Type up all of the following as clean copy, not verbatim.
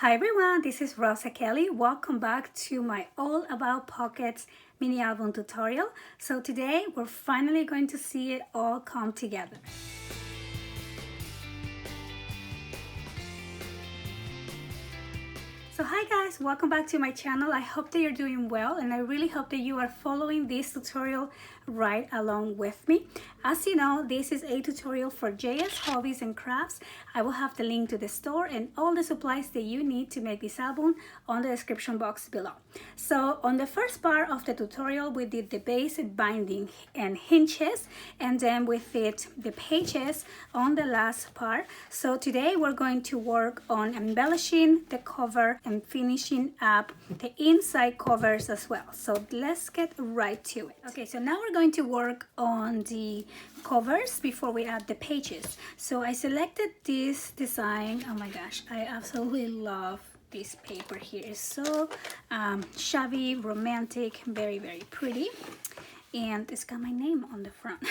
Hi everyone, this is Rosa Kelly. Welcome back to my All About Pockets mini album tutorial. So today we're finally going to see it all come together. So hi guys, welcome back to my channel. I hope that you're doing well and I really hope that you are following this tutorial right along with me. As you know, this is a tutorial for JS Hobbies and Crafts. I will have the link to the store and all the supplies that you need to make this album on the description box below. So on the first part of the tutorial, we did the base binding and hinges, and then we did the pages on the last part. So today we're going to work on embellishing the cover and finishing up the inside covers as well. So let's get right to it. Okay, so now we're going to work on the covers before we add the pages. So I selected this design. Oh my gosh, I absolutely love this paper here. It's so shabby, romantic, very pretty, and it's got my name on the front.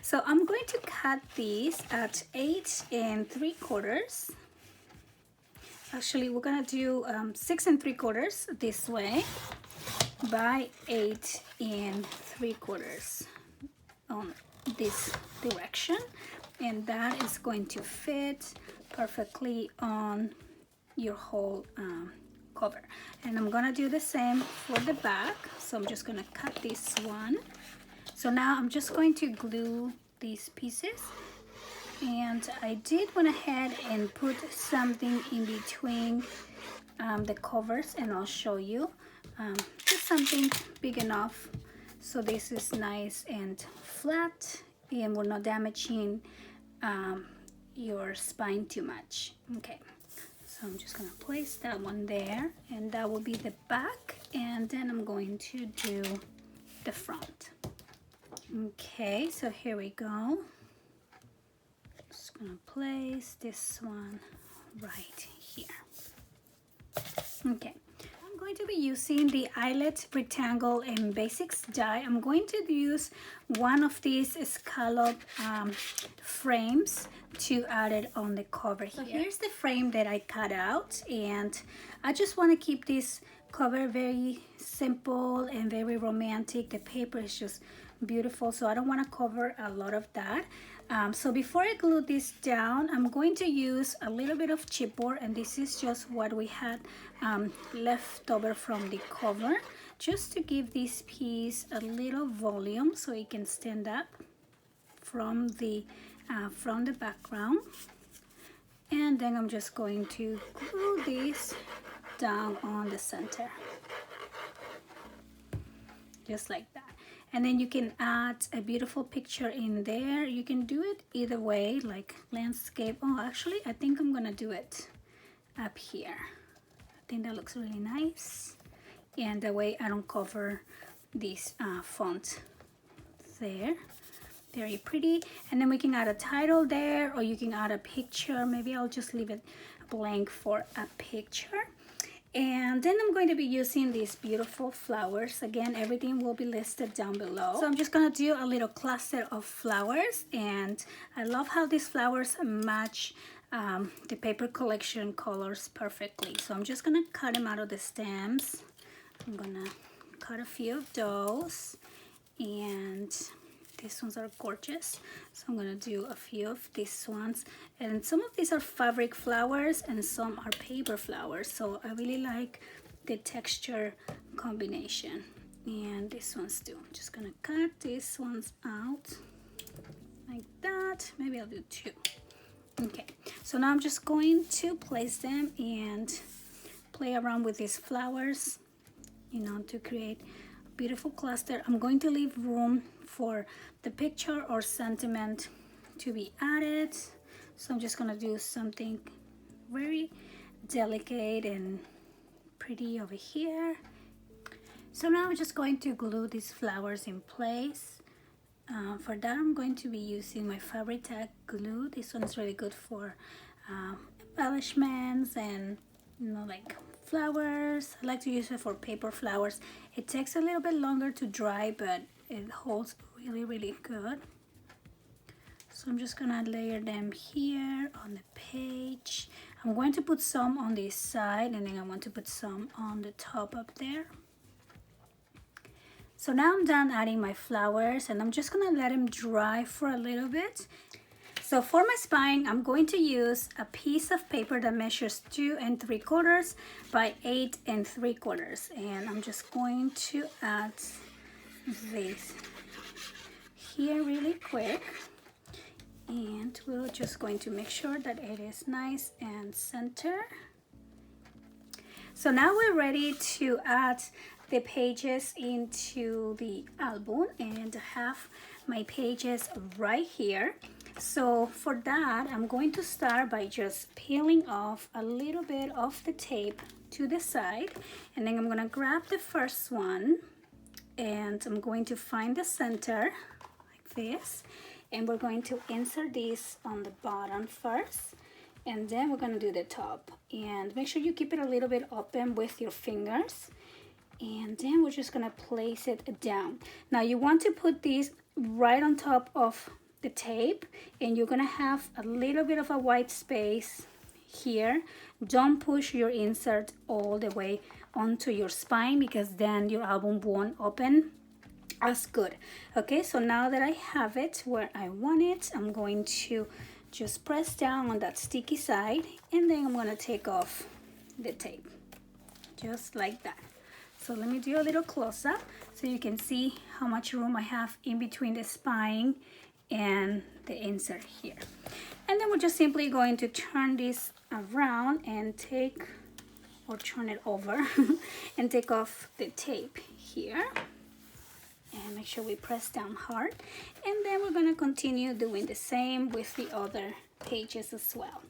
So I'm going to cut these at 8 3/4. Actually, we're gonna do 6 3/4 this way by 8 3/4 on this direction, and that is going to fit perfectly on your whole cover. And I'm gonna do the same for the back. So I'm just gonna cut this one. So now I'm just going to glue these pieces, and I did went ahead and put something in between the covers, and I'll show you just something big enough so this is nice and flat and we're not damaging your spine too much. Okay, so I'm just gonna place that one there, and that will be the back, and then I'm going to do the front. Okay, so here we go. Just gonna place this one right here. Okay, I'm going to be using the eyelet rectangle and basics die. I'm going to use one of these scallop frames to add it on the cover here. So here's the frame that I cut out, and I just want to keep this cover very simple and very romantic. The paper is just beautiful, so I don't want to cover a lot of that. So before I glue this down, I'm going to use a little bit of chipboard, and this is just what we had left over from the cover, just to give this piece a little volume so it can stand up from the background. And then I'm just going to glue this down on the center, just like that. And then you can add a beautiful picture in there. You can do it either way, like landscape. Oh, actually, I think I'm gonna do it up here. I think that looks really nice, and the way I don't cover this font there. Very pretty. And then we can add a title there, or you can add a picture. Maybe I'll just leave it blank for a picture. And then I'm going to be using these beautiful flowers. Again, everything will be listed down below. So I'm just gonna do a little cluster of flowers, and I love how these flowers match the paper collection colors perfectly. So I'm just gonna cut them out of the stems. I'm gonna cut a few of those, and these ones are gorgeous, so I'm gonna do a few of these ones. And some of these are fabric flowers and some are paper flowers, so I really like the texture combination. And these ones too. I'm just gonna cut these ones out like that. Maybe I'll do 2. Okay, so now I'm just going to place them and play around with these flowers, you know, to create a beautiful cluster. I'm going to leave room for the picture or sentiment to be added, so I'm just gonna do something very delicate and pretty over here. So now I'm just going to glue these flowers in place. For that, I'm going to be using my fabric tag glue. This one's really good for embellishments and, you know, like flowers. I like to use it for paper flowers. It takes a little bit longer to dry, but it holds really good. So I'm just gonna layer them here on the page. I'm going to put some on this side, and then I want to put some on the top up there. So now I'm done adding my flowers, and I'm just gonna let them dry for a little bit. So for my spine, I'm going to use a piece of paper that measures 2 3/4 by 8 3/4, and I'm just going to add this here really quick, and we're just going to make sure that it is nice and center. So now we're ready to add the pages into the album, and I have my pages right here. So for that, I'm going to start by just peeling off a little bit of the tape to the side, and then I'm gonna grab the first one, and I'm going to find the center like this, and we're going to insert this on the bottom first, and then we're gonna do the top. And make sure you keep it a little bit open with your fingers, and then we're just gonna place it down. Now you want to put this right on top of the tape, and you're gonna have a little bit of a white space here. Don't push your insert all the way onto your spine, because then your album won't open as good. Okay, so now that I have it where I want it, I'm going to just press down on that sticky side, and then I'm gonna take off the tape just like that. So let me do a little close-up so you can see how much room I have in between the spine and the insert here. And then we're just simply going to turn this around and turn it over and take off the tape here, and make sure we press down hard. And then we're going to continue doing the same with the other pages as well.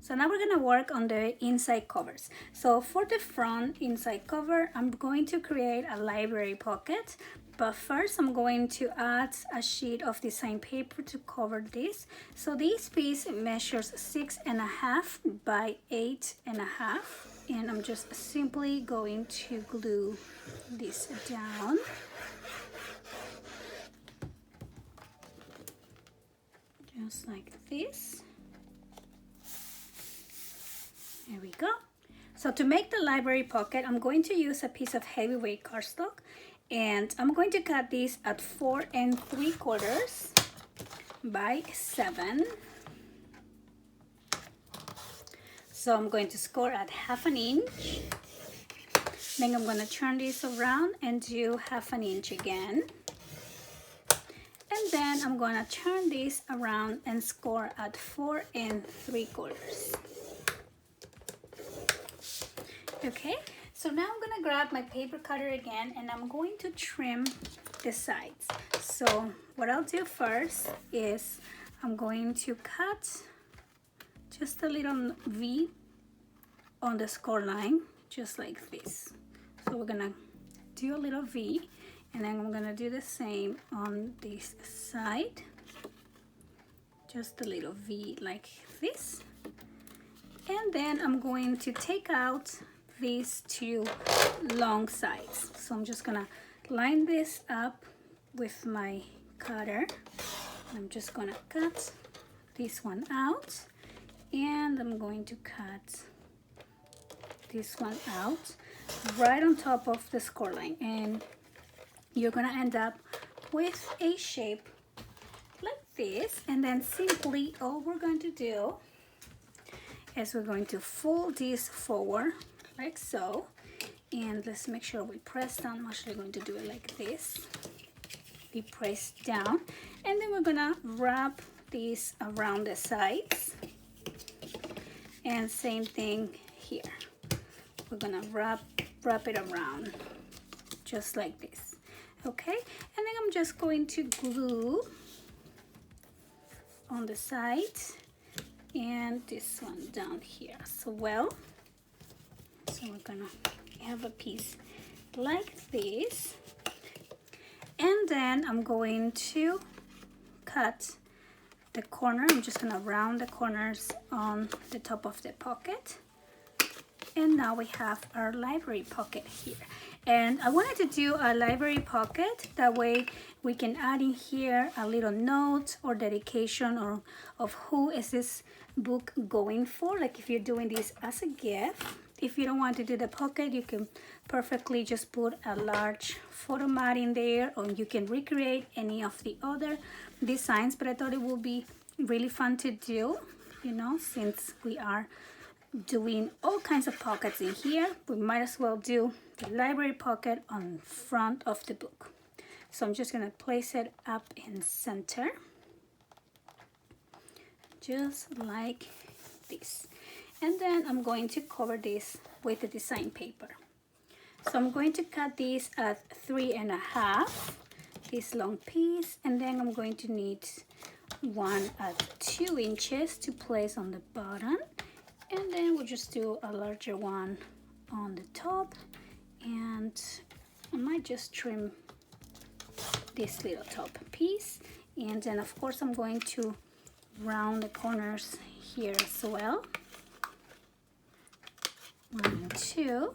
So now we're gonna work on the inside covers. So for the front inside cover, I'm going to create a library pocket, but first I'm going to add a sheet of design paper to cover this. So this piece measures 6.5 by 8.5, and I'm just simply going to glue this down. Just like this. There we go. So to make the library pocket, I'm going to use a piece of heavyweight cardstock, and I'm going to cut this at 4 3/4 by 7. So I'm going to score at 1/2 inch. Then I'm going to turn this around and do 1/2 inch again. And then I'm going to turn this around and score at 4 3/4. Okay, so now I'm gonna grab my paper cutter again, and I'm going to trim the sides. So what I'll do first is I'm going to cut just a little V on the score line, just like this. So we're gonna do a little V, and then I'm gonna do the same on this side, just a little V like this. And then I'm going to take out these two long sides. So I'm just gonna line this up with my cutter. I'm just gonna cut this one out, and I'm going to cut this one out right on top of the score line, and you're gonna end up with a shape like this. And then simply all we're going to do is we're going to fold this forward like so, and let's make sure we press down. I'm actually going to do it like this. We press down, and then we're gonna wrap this around the sides, and same thing here. We're gonna wrap it around just like this. Okay, and then I'm just going to glue on the sides and this one down here as well. So we're gonna have a piece like this, and then I'm going to cut the corner. I'm just gonna round the corners on the top of the pocket, and now we have our library pocket here. And I wanted to do a library pocket, that way we can add in here a little note or dedication or of who is this book going for, like if you're doing this as a gift. If you don't want to do the pocket, you can perfectly just put a large photo mat in there, or you can recreate any of the other designs. But I thought it would be really fun to do, you know, since we are doing all kinds of pockets in here, we might as well do the library pocket on front of the book. So I'm just gonna place it up in center, just like this. And then I'm going to cover this with the design paper. So I'm going to cut this at 3.5, this long piece, and then I'm going to need one at 2 inches to place on the bottom, and then we'll just do a larger one on the top, and I might just trim this little top piece. And then of course I'm going to round the corners here as well. 1 and 2,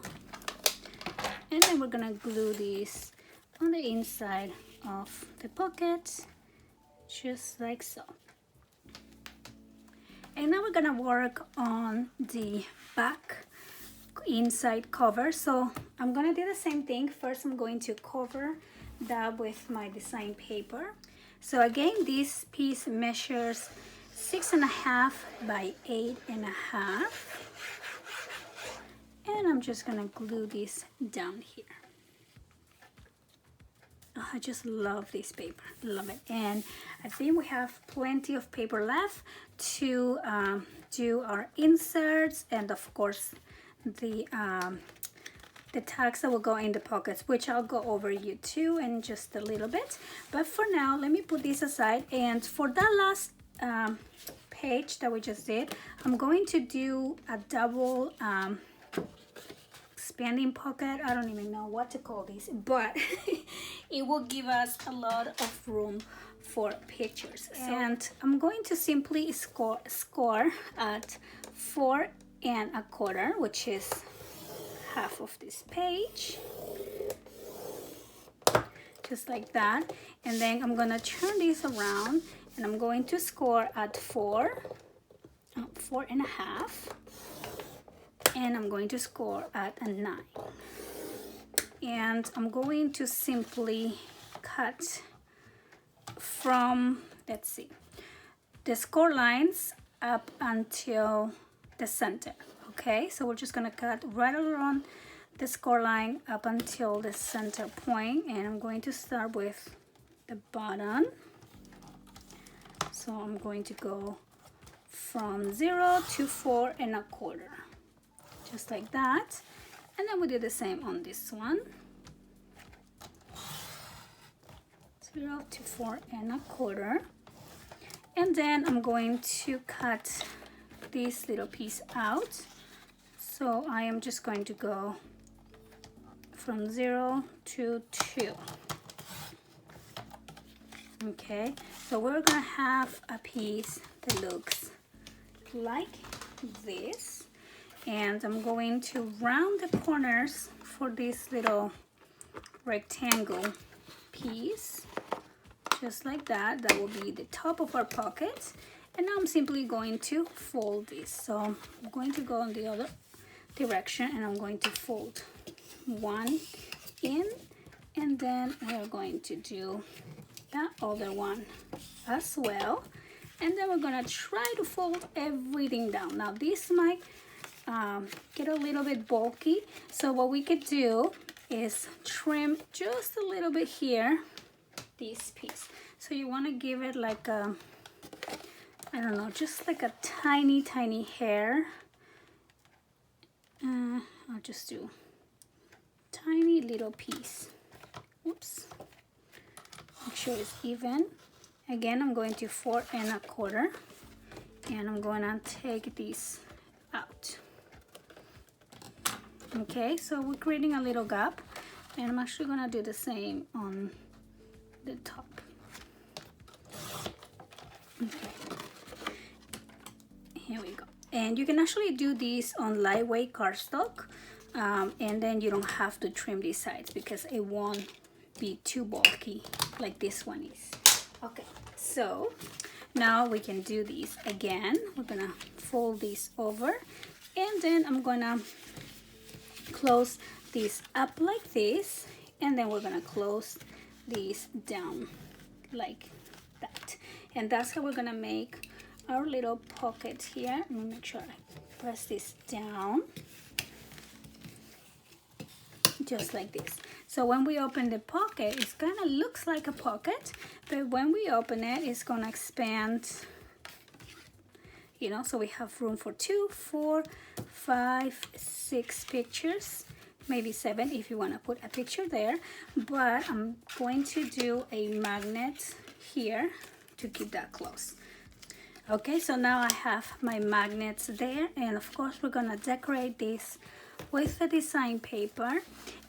and then we're gonna glue these on the inside of the pocket, just like so. And now we're gonna work on the back inside cover. So I'm gonna do the same thing. First I'm going to cover that with my design paper. So again, this piece measures 6.5 by 8.5. And I'm just gonna glue this down here. Oh, I just love this paper, love it. And I think we have plenty of paper left to do our inserts, and of course the tags that will go in the pockets, which I'll go over you too in just a little bit. But for now, let me put this aside. And for that last page that we just did, I'm going to do a double expanding pocket. I don't even know what to call this, but it will give us a lot of room for pictures. And I'm going to simply score at 4.25, which is half of this page, just like that. And then I'm gonna turn this around, and I'm going to score at 4.5, and I'm going to score at a 9. And I'm going to simply cut from, let's see, the score lines up until the center. Okay, so we're just gonna cut right around the score line up until the center point, and I'm going to start with the bottom. So I'm going to go from 0 to 4.25, just like that. And then we do the same on this one, 0 to 4.25. And then I'm going to cut this little piece out. So I am just going to go from 0 to 2. Okay, so we're gonna have a piece that looks like this, and I'm going to round the corners for this little rectangle piece, just like that. That will be the top of our pocket. And now I'm simply going to fold this. So I'm going to go in the other direction, and I'm going to fold one in, and then we're going to do that other one as well. And then we're gonna try to fold everything down. Now this might get a little bit bulky, so what we could do is trim just a little bit here, this piece. So you want to give it like a I don't know, just like a tiny hair. I'll just do tiny little piece. Oops. Make sure it's even. Again, I'm going to 4 1/4, and I'm going to take this out. Okay, so we're creating a little gap, and I'm actually going to do the same on the top. Okay. Here we go. And you can actually do this on lightweight cardstock, and then you don't have to trim these sides because it won't be too bulky like this one is. Okay, so now we can do this again. We're gonna fold this over, and then I'm gonna close this up like this, and then we're gonna close these down like that. And that's how we're gonna make our little pocket here. Let me make sure I press this down just like this. So when we open the pocket, it kind of looks like a pocket, but when we open it, it's gonna expand, you know, so we have room for 2, 4, 5, 6 pictures, maybe 7 if you want to put a picture there. But I'm going to do a magnet here to keep that closed. Okay, so now I have my magnets there, and of course we're gonna decorate this with the design paper.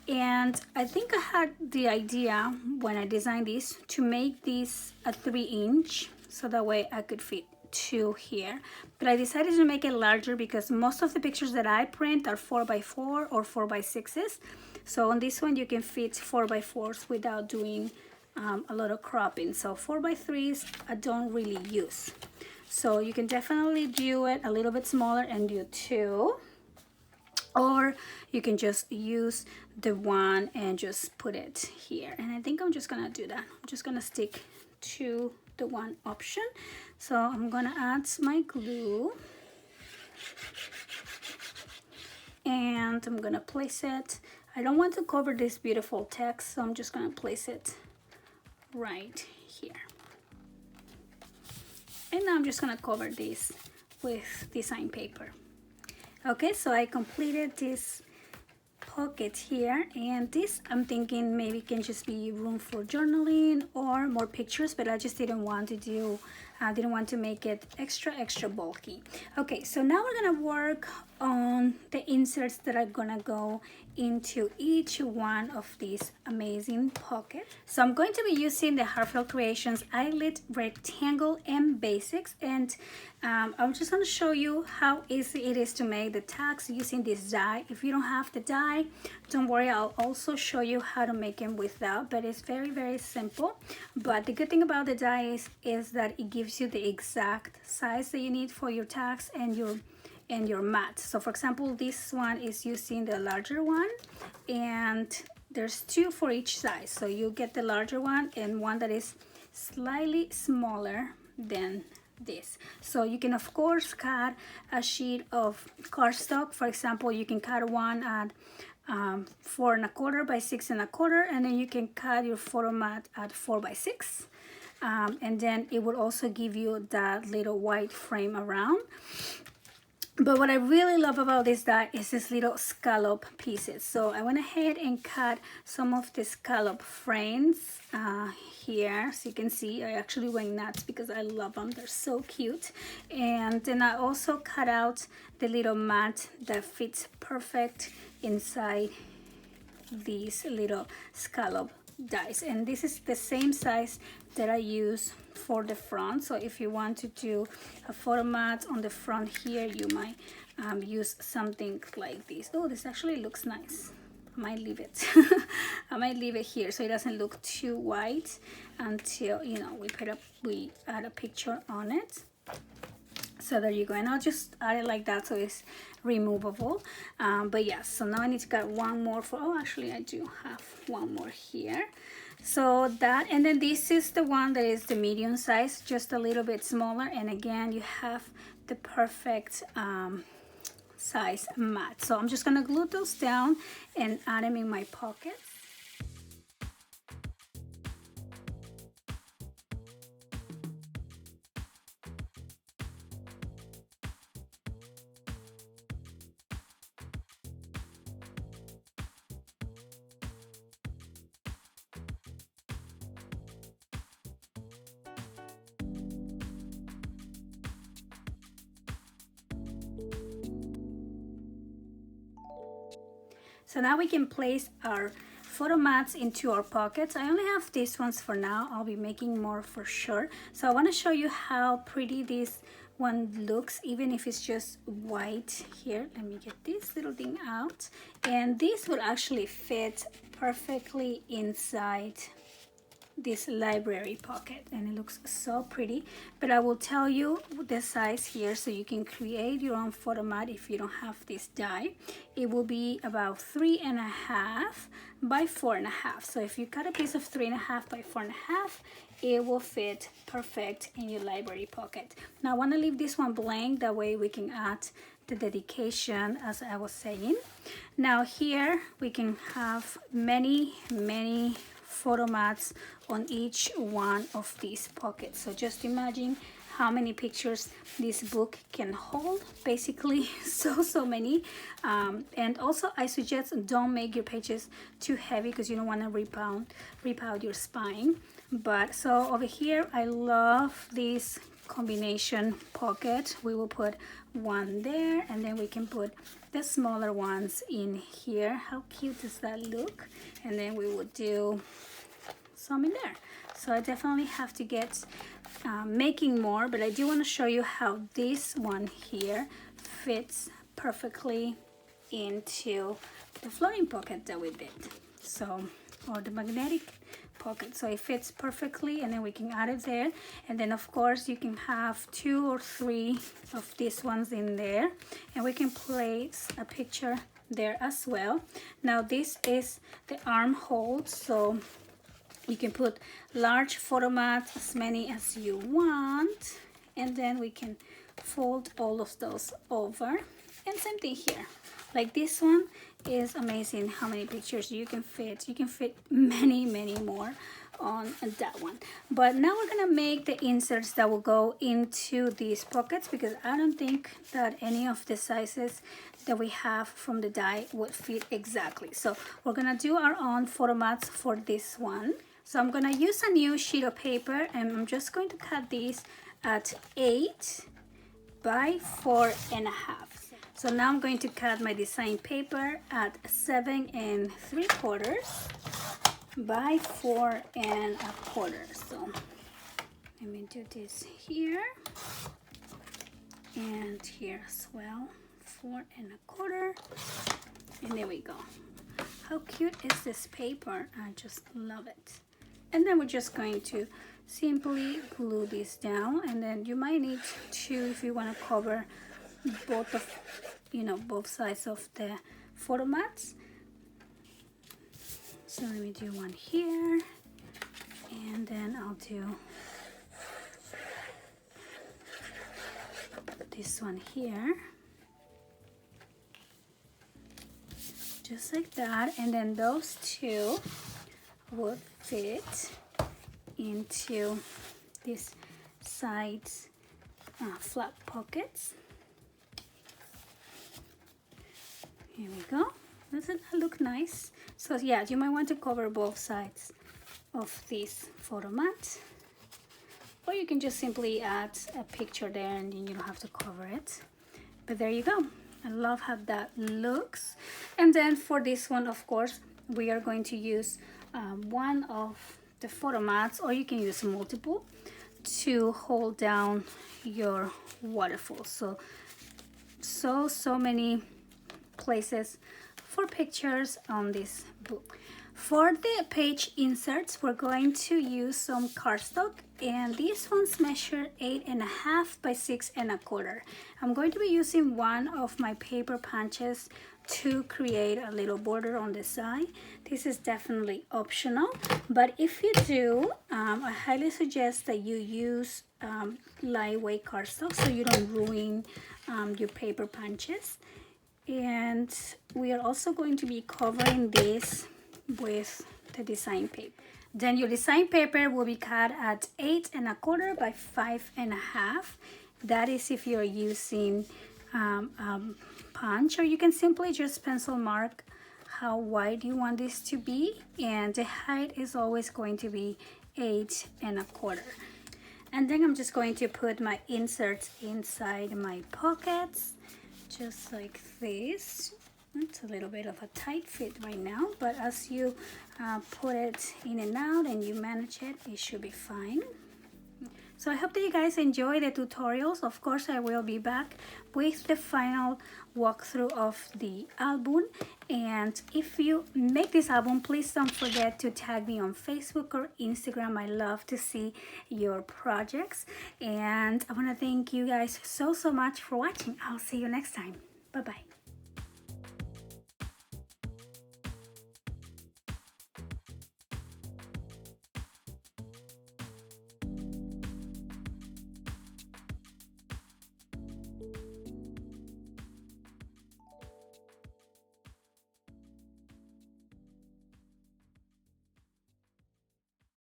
And I think I had the idea when I designed this to make this a 3-inch, so that way I could fit 2 here. But I decided to make it larger because most of the pictures that I print are 4x4 or 4x6s. So on this one you can fit 4x4s without doing a lot of cropping. So 4x3s I don't really use. So you can definitely do it a little bit smaller and do 2. Or you can just use the one and just put it here. And I think I'm just gonna do that. I'm just gonna stick to the one option. So I'm gonna add my glue. And I'm gonna place it. I don't want to cover this beautiful text, so I'm just gonna place it right here. And now I'm just gonna cover this with design paper. Okay, so I completed this pocket here, and this I'm thinking maybe can just be room for journaling or more pictures, but I just didn't want to do, didn't want to make it extra bulky. Okay, so now we're gonna work on the inserts that are gonna go into each one of these amazing pockets. So I'm going to be using the Heartfelt Creations Eyelet Rectangle and Basics, and I'm just going to show you how easy it is to make the tags using this die. If you don't have the die, don't worry, I'll also show you how to make them without, but it's very simple. But the good thing about the die is that it gives you the exact size that you need for your tags and your mat. So for example, this one is using the larger one, and there's 2 for each size. So you get the larger one and one that is slightly smaller than this. So you can of course cut a sheet of cardstock. For example, you can cut one at 4 1/4 by 6 1/4, and then you can cut your photo mat at 4 by 6. And then it will also give you that little white frame around. But what I really love about this die is this little scallop pieces. So I went ahead and cut some of the scallop frames here. So you can see I actually went nuts because I love them. They're so cute. And then I also cut out the little mat that fits perfect inside these little scallop dies. And this is the same size that I use for the front. So if you want to do a photo mat on the front here, you might use something like this. Oh, this actually looks nice. I might leave it. I might leave it here so it doesn't look too white until, you know, we add a picture on it. So there you go, and I'll just add it like that so it's removable. But yeah, so now I need to cut one more for, oh, actually I do have one more here. So that, and then this is the one that is the medium size, just a little bit smaller. And again, you have the perfect size mat. So I'm just gonna glue those down and add them in my pockets. So now we can place our photo mats into our pockets. I only have these ones for now. I'll be making more for sure. So I want to show you how pretty this one looks, even if it's just white. Here, let me get this little thing out, and this will actually fit perfectly inside this library pocket, and it looks so pretty. But I will tell you the size here so you can create your own photo mat if you don't have this die. It will be about 3.5 by 4.5. So if you cut a piece of 3.5 by 4.5, it will fit perfect in your library pocket. Now I want to leave this one blank, that way we can add the dedication as I was saying. Now here we can have many photo mats on each one of these pockets. So just imagine how many pictures this book can hold. Basically so many. And also I suggest don't make your pages too heavy because you don't want to rip out your spine. But so over here I love this combination pocket. We will put one there, and then we can put the smaller ones in here. How cute does that look? And then we would do some in there. So I definitely have to get making more, but I do want to show you how this one here fits perfectly into the floating pocket that we did. So, or the magnetic pocket. So it fits perfectly, and then we can add it there. And then of course you can have 2 or 3 of these ones in there, and we can place a picture there as well. Now this is the armhole, so you can put large photo mats, as many as you want, and then we can fold all of those over. And same thing here, like this one is amazing how many pictures you can fit. You can fit many more on that one. But now we're gonna make the inserts that will go into these pockets, because I don't think that any of the sizes that we have from the die would fit exactly. So we're gonna do our own photo mats for this one. So I'm gonna use a new sheet of paper, and I'm just going to cut these at 8 by 4.5. So now I'm going to cut my design paper at 7 3/4 by 4.25. So let me do this here and here as well, 4.25. And there we go. How cute is this paper? I just love it. And then we're just going to simply glue this down, and then you might need to, if you want to cover both sides of the photo mats. So let me do one here, and then I'll do this one here, just like that. And then those two would fit into these sides flap pockets. Here we go. Doesn't that look nice? So yeah, you might want to cover both sides of this photo mat, or you can just simply add a picture there and then you don't have to cover it. But there you go. I love how that looks. And then for this one, of course, we are going to use one of the photo mats, or you can use multiple, to hold down your waterfall. So many places for pictures on this book. For the page inserts, we're going to use some cardstock, and these ones measure 8.5 by 6.25. I'm going to be using one of my paper punches to create a little border on the side. This is definitely optional, but if you do, I highly suggest that you use lightweight cardstock so you don't ruin your paper punches. And we are also going to be covering this with the design paper. Then your design paper will be cut at 8.25 by 5.5. That is if you're using punch, or you can simply just pencil mark how wide you want this to be, and the height is always going to be 8.25. And then I'm just going to put my inserts inside my pockets, just like this. It's a little bit of a tight fit right now, but as you put it in and out and you manage it, it should be fine. So I hope that you guys enjoy the tutorials. Of course, I will be back with the final walkthrough of the album. And if you make this album, please don't forget to tag me on Facebook or Instagram. I love to see your projects. And I want to thank you guys so much for watching. I'll see you next time. Bye-bye.